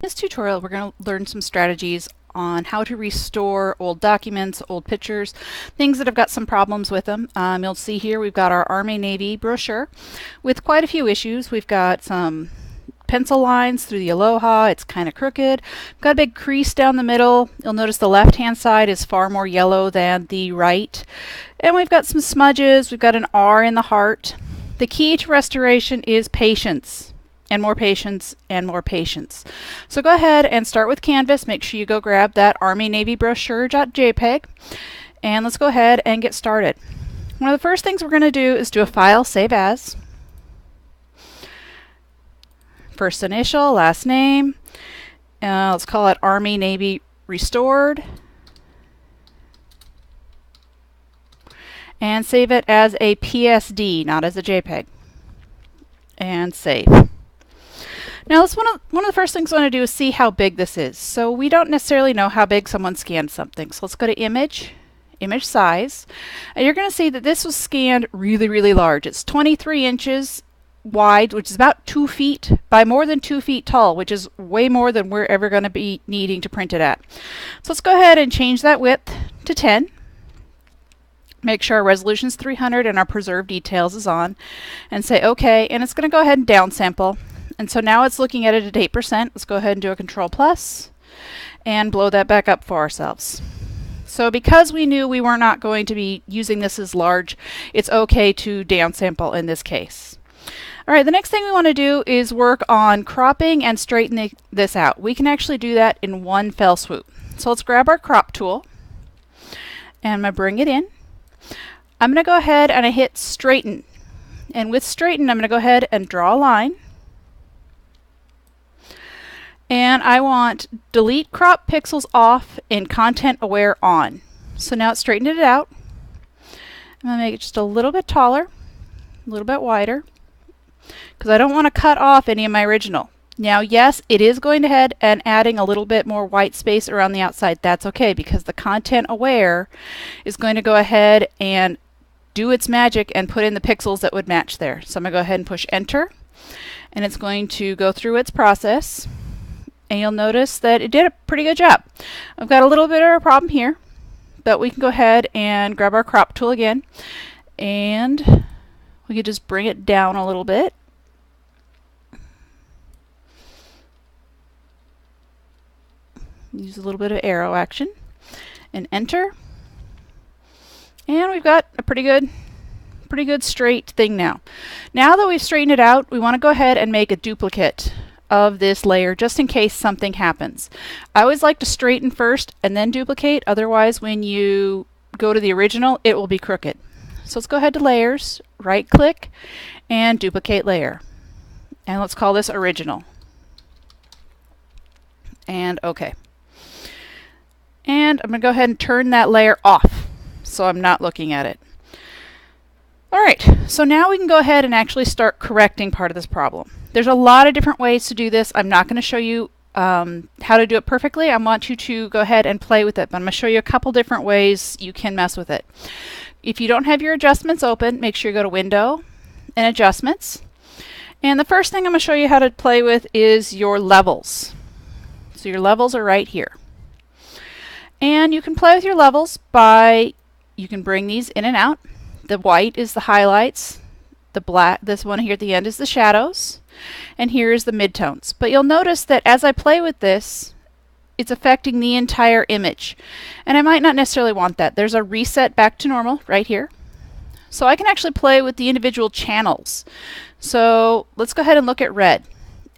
In this tutorial, we're going to learn some strategies on how to restore old documents, old pictures, things that have got some problems with them. You'll see here we've got our Army-Navy brochure with quite a few issues. We've got some pencil lines through the aloha. It's kind of crooked. We've got a big crease down the middle. You'll notice the left-hand side is far more yellow than the right. And we've got some smudges. We've got an R in the heart. The key to restoration is patience. And more patience, and more patience. So go ahead and start with Canvas. Make sure you go grab that Army-Navy brochure.jpg, and let's go ahead and get started. One of the first things we're going to do is do a file, save as, first initial, last name. Let's call it Army-Navy Restored, and save it as a PSD, not as a JPEG, and save. Now, one of the first things I want to do is see how big this is. So we don't necessarily know how big someone scanned something. So let's go to Image, Image Size. And you're going to see that this was scanned really, really large. It's 23 inches wide, which is about 2 feet by more than 2 feet tall, which is way more than we're ever going to be needing to print it at. So let's go ahead and change that width to 10. Make sure our resolution is 300 and our preserve details is on. And say OK. And it's going to go ahead and downsample. And so now it's looking at it at 8%. Let's go ahead and do a Control plus and blow that back up for ourselves. So because we knew we were not going to be using this as large, it's okay to downsample in this case. All right, the next thing we want to do is work on cropping and straightening this out. We can actually do that in one fell swoop. So let's grab our crop tool and I'm going to bring it in. I'm going to go ahead and I hit straighten. And with straighten, I'm going to go ahead and draw a line. And I want delete crop pixels off and content aware on. So now it's straightened it out. I'm going to make it just a little bit taller, a little bit wider, because I don't want to cut off any of my original. Now, yes, it is going ahead and adding a little bit more white space around the outside. That's okay, because the content aware is going to go ahead and do its magic and put in the pixels that would match there. So I'm going to go ahead and push enter, and it's going to go through its process. And you'll notice that it did a pretty good job. I've got a little bit of a problem here, but we can go ahead and grab our crop tool again, and we can just bring it down a little bit. Use a little bit of arrow action, and enter. And we've got a pretty good straight thing now. Now that we've straightened it out, we want to go ahead and make a duplicate of this layer just in case something happens. I always like to straighten first and then duplicate, otherwise when you go to the original it will be crooked. So let's go ahead to layers, right click and duplicate layer, and let's call this original, and OK. And I'm going to go ahead and turn that layer off so I'm not looking at it. Alright, so now we can go ahead and actually start correcting part of this problem. There's a lot of different ways to do this. I'm not going to show you how to do it perfectly. I want you to go ahead and play with it, but I'm going to show you a couple different ways you can mess with it. If you don't have your adjustments open, make sure you go to Window and Adjustments. And the first thing I'm going to show you how to play with is your levels. So your levels are right here. And you can play with your levels by, you can bring these in and out. The white is the highlights, the black, this one here at the end is the shadows, and here is the midtones. But you'll notice that as I play with this, it's affecting the entire image. And I might not necessarily want that. There's a reset back to normal right here. So I can actually play with the individual channels. So let's go ahead and look at red.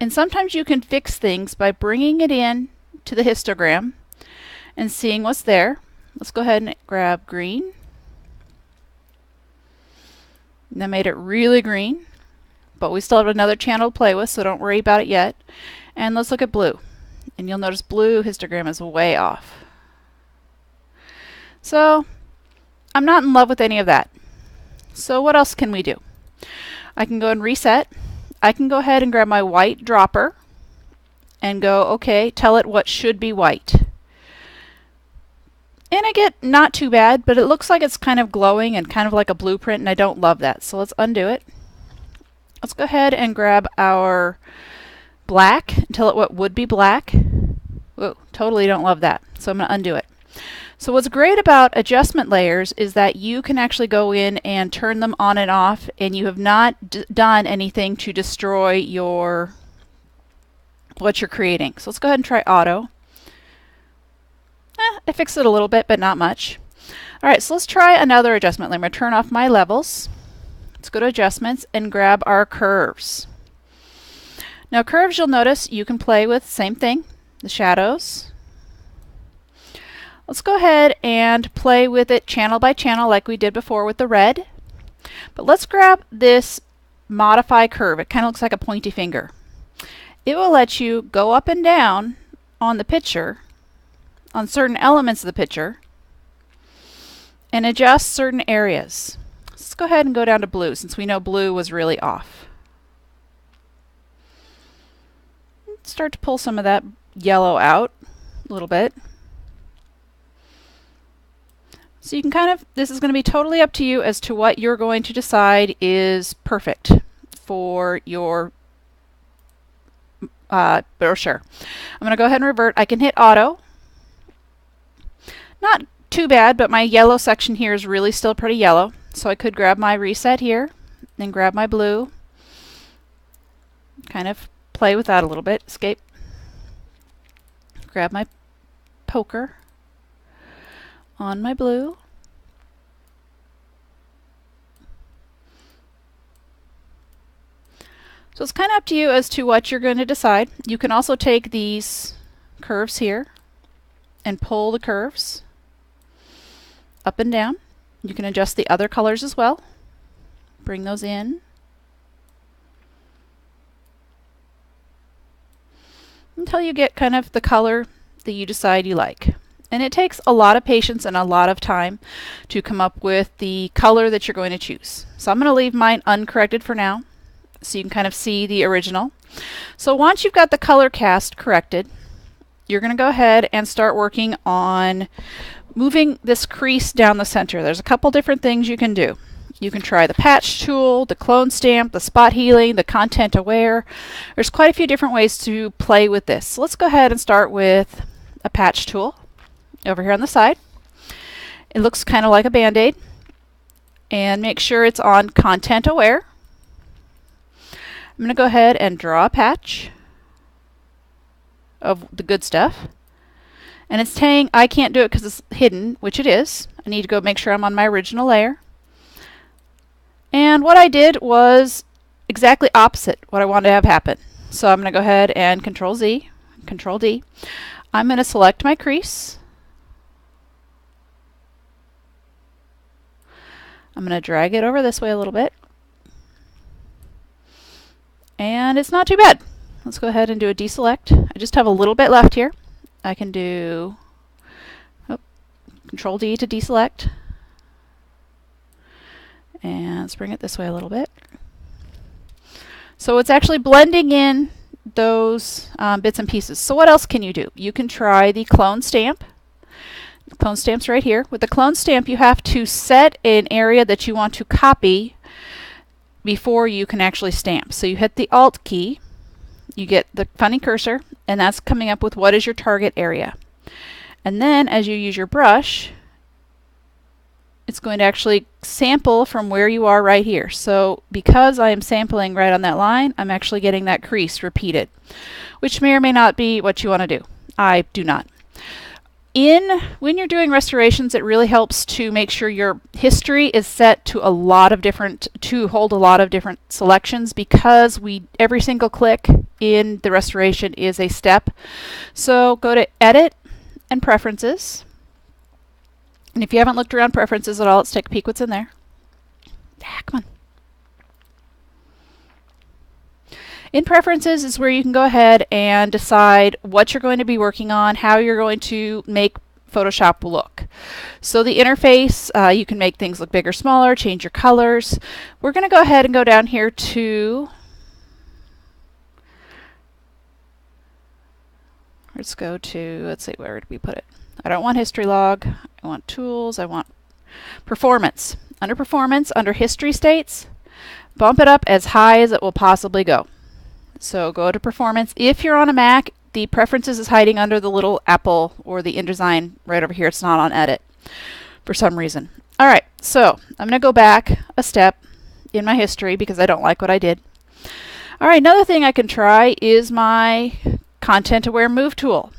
And sometimes you can fix things by bringing it in to the histogram and seeing what's there. Let's go ahead and grab green. That made it really green, but we still have another channel to play with, so don't worry about it yet. And let's look at blue. And you'll notice blue histogram is way off. So I'm not in love with any of that. So what else can we do? I can go and reset. I can go ahead and grab my white dropper and go, okay, tell it what should be white. And I get not too bad, but it looks like it's kind of glowing and kind of like a blueprint, and I don't love that. So let's undo it. Let's go ahead and grab our black until what would be black. Whoa, totally don't love that. So I'm going to undo it. So what's great about adjustment layers is that you can actually go in and turn them on and off, and you have not done anything to destroy your what you're creating. So let's go ahead and try auto. I fixed it a little bit, but not much. All right, so let's try another adjustment layer. I'm going to turn off my levels. Let's go to adjustments and grab our curves. Now curves, you'll notice you can play with, same thing, the shadows. Let's go ahead and play with it channel by channel like we did before with the red. But let's grab this modify curve. It kind of looks like a pointy finger. It will let you go up and down on the picture, on certain elements of the picture, and adjust certain areas. Let's go ahead and go down to blue since we know blue was really off. Start to pull some of that yellow out a little bit. So you can kind of, this is going to be totally up to you as to what you're going to decide is perfect for your brochure. I'm going to go ahead and revert. I can hit auto. Not too bad, but my yellow section here is really still pretty yellow. So I could grab my reset here, then grab my blue, kind of play with that a little bit, escape, grab my poker on my blue. So it's kind of up to you as to what you're going to decide. You can also take these curves here and pull the curves up and down. You can adjust the other colors as well. Bring those in. Until you get kind of the color that you decide you like. And it takes a lot of patience and a lot of time to come up with the color that you're going to choose. So I'm going to leave mine uncorrected for now so you can kind of see the original. So once you've got the color cast corrected, you're going to go ahead and start working on moving this crease down the center. There's a couple different things you can do. You can try the patch tool, the clone stamp, the spot healing, the content aware. There's quite a few different ways to play with this. So let's go ahead and start with a patch tool over here on the side. It looks kind of like a band-aid. And make sure it's on content aware. I'm going to go ahead and draw a patch of the good stuff. And it's saying I can't do it because it's hidden, which it is. I need to go make sure I'm on my original layer. And what I did was exactly opposite what I wanted to have happen. So I'm going to go ahead and Control Z, Control D. I'm going to select my crease. I'm going to drag it over this way a little bit. And it's not too bad. Let's go ahead and do a deselect. I just have a little bit left here. I can do Control D to deselect. And let's bring it this way a little bit. So it's actually blending in those bits and pieces. So what else can you do? You can try the clone stamp. The clone stamp's right here. With the clone stamp, you have to set an area that you want to copy before you can actually stamp. So you hit the Alt key, you get the funny cursor, and that's coming up with what is your target area. And then as you use your brush, it's going to actually sample from where you are right here. So because I am sampling right on that line, I'm actually getting that crease repeated, which may or may not be what you want to do. I do not. When you're doing restorations, it really helps to make sure your history is set to hold a lot of different selections, because every single click in the restoration is a step. So go to Edit and Preferences. And if you haven't looked around Preferences at all, let's take a peek what's in there. Come on. In Preferences is where you can go ahead and decide what you're going to be working on, how you're going to make Photoshop look. So the interface, you can make things look bigger, smaller, change your colors. We're going to go ahead and go down here to, let's see, where did we put it? I don't want history log, I want tools, I want performance. Under performance, under history states, bump it up as high as it will possibly go. So go to Performance. If you're on a Mac, the Preferences is hiding under the little apple or the InDesign right over here. It's not on Edit for some reason. All right, so I'm going to go back a step in my history because I don't like what I did. All right, another thing I can try is my Content Aware Move tool.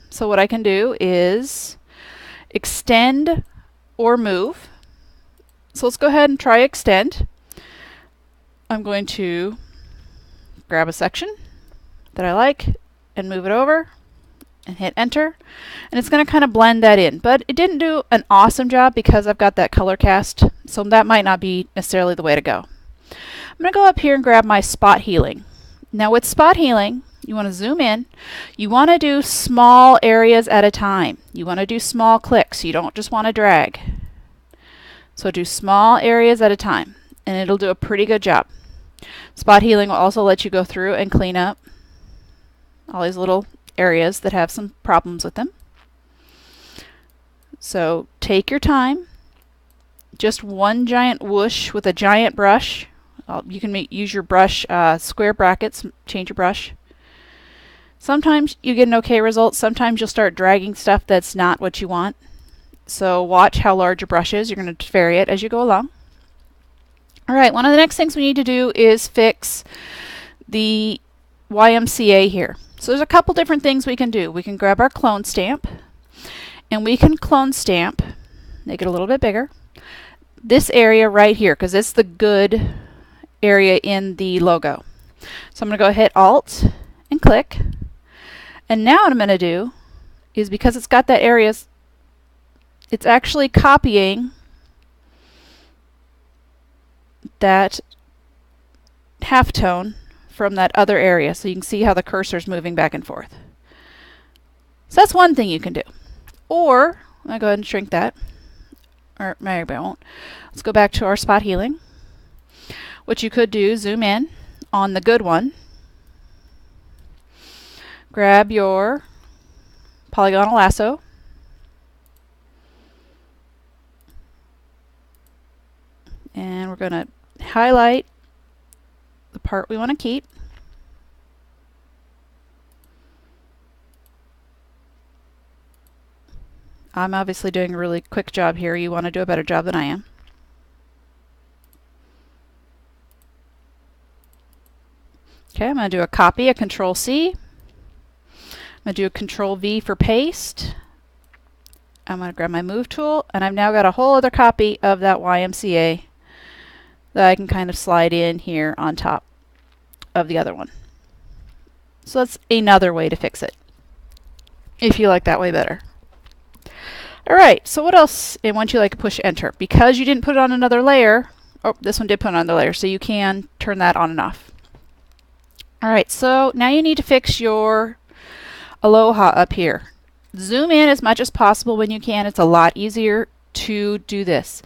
So what I can do is extend or move. So let's go ahead and try extend. I'm going to grab a section that I like and move it over and hit enter, and it's going to kind of blend that in, but it didn't do an awesome job because I've got that color cast, so that might not be necessarily the way to go. I'm going to go up here and grab my spot healing. Now with spot healing, you want to zoom in. You want to do small areas at a time. You want to do small clicks. You don't just want to drag. So do small areas at a time, and it'll do a pretty good job. Spot healing will also let you go through and clean up all these little areas that have some problems with them. So take your time. Just one giant whoosh with a giant brush. You can use your brush square brackets, change your brush. Sometimes you get an okay result. Sometimes you'll start dragging stuff that's not what you want. So watch how large your brush is. You're going to vary it as you go along. All right, one of the next things we need to do is fix the YMCA here. So there's a couple different things we can do. We can grab our clone stamp, and we can clone stamp, make it a little bit bigger, this area right here, because it's the good area in the logo. So I'm going to go hit Alt and click. And now what I'm going to do is, because it's got that area, it's actually copying that halftone from that other area, so you can see how the cursor is moving back and forth. So that's one thing you can do. Or I'll go ahead and shrink that, or maybe I won't. Let's go back to our spot healing. What you could do, zoom in on the good one, grab your polygonal lasso, and we're going to highlight the part we want to keep. I'm obviously doing a really quick job here. You want to do a better job than I am. Okay, I'm going to do a copy, a Control C. I'm going to do a Control V for paste. I'm going to grab my Move tool, and I've now got a whole other copy of that YMCA that I can kind of slide in here on top of the other one. So that's another way to fix it, if you like that way better. Alright, so what else? And once you like push enter, because you didn't put it on another layer, oh, this one did put it on another layer, so you can turn that on and off. Alright, so now you need to fix your Aloha up here. Zoom in as much as possible when you can. It's a lot easier to do this.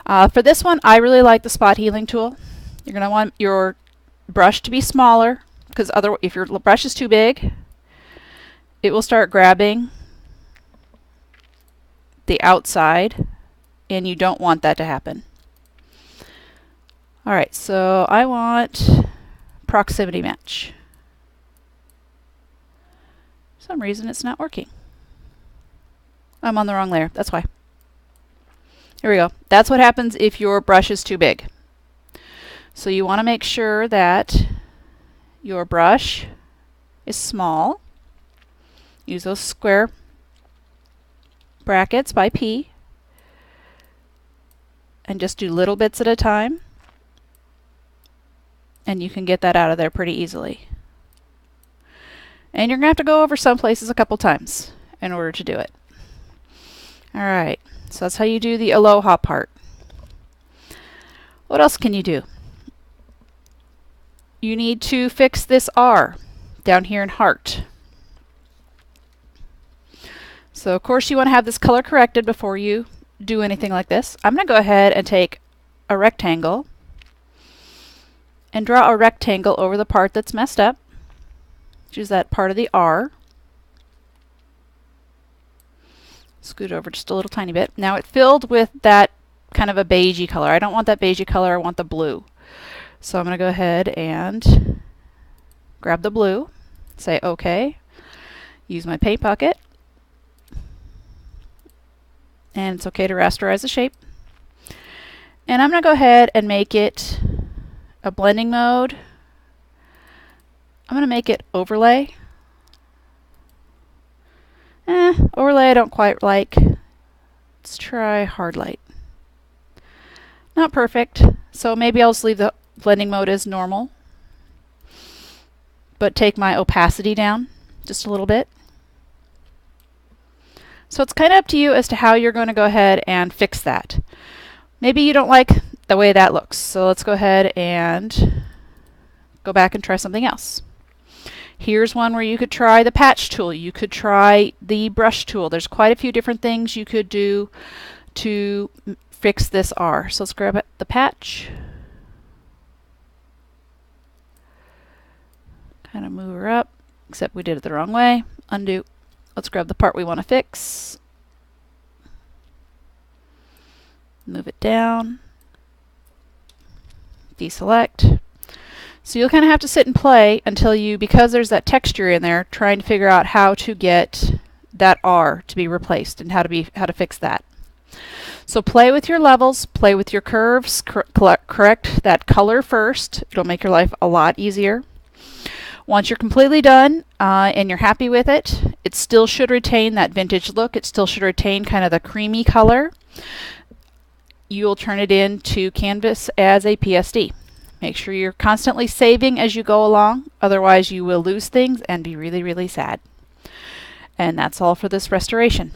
For this one, I really like the spot healing tool. You're going to want your brush to be smaller, because if your brush is too big, it will start grabbing the outside, and you don't want that to happen. Alright, so I want proximity match. For some reason it's not working. I'm on the wrong layer, that's why. Here we go. That's what happens if your brush is too big. So you want to make sure that your brush is small. Use those square brackets by P, and just do little bits at a time, and you can get that out of there pretty easily. And you're going to have to go over some places a couple times in order to do it. Alright, so that's how you do the Aloha part. What else can you do? You need to fix this R down here in heart. So of course you want to have this color corrected before you do anything like this. I'm going to go ahead and take a rectangle and draw a rectangle over the part that's messed up, which is that part of the R. Scoot over just a little tiny bit. Now it filled with that kind of a beigey color. I don't want that beigey color, I want the blue. So I'm going to go ahead and grab the blue, say OK, use my paint bucket, and it's okay to rasterize the shape. And I'm going to go ahead and make it a blending mode. I'm going to make it overlay. Overlay I don't quite like. Let's try hard light. Not perfect, so maybe I'll just leave the blending mode as normal, but take my opacity down just a little bit. So it's kind of up to you as to how you're going to go ahead and fix that. Maybe you don't like the way that looks, so let's go ahead and go back and try something else. Here's one where you could try the patch tool. You could try the brush tool. There's quite a few different things you could do to fix this R. So let's grab the patch. Kind of move her up, except we did it the wrong way. Undo. Let's grab the part we want to fix. Move it down. Deselect. So you'll kind of have to sit and play until you, because there's that texture in there, trying to figure out how to get that R to be replaced and how to fix that. So play with your levels, play with your curves, correct that color first. It'll make your life a lot easier. Once you're completely done and you're happy with it, it still should retain that vintage look. It still should retain kind of the creamy color. You'll turn it into Canvas as a PSD. Make sure you're constantly saving as you go along, otherwise you will lose things and be really, really sad. And that's all for this restoration.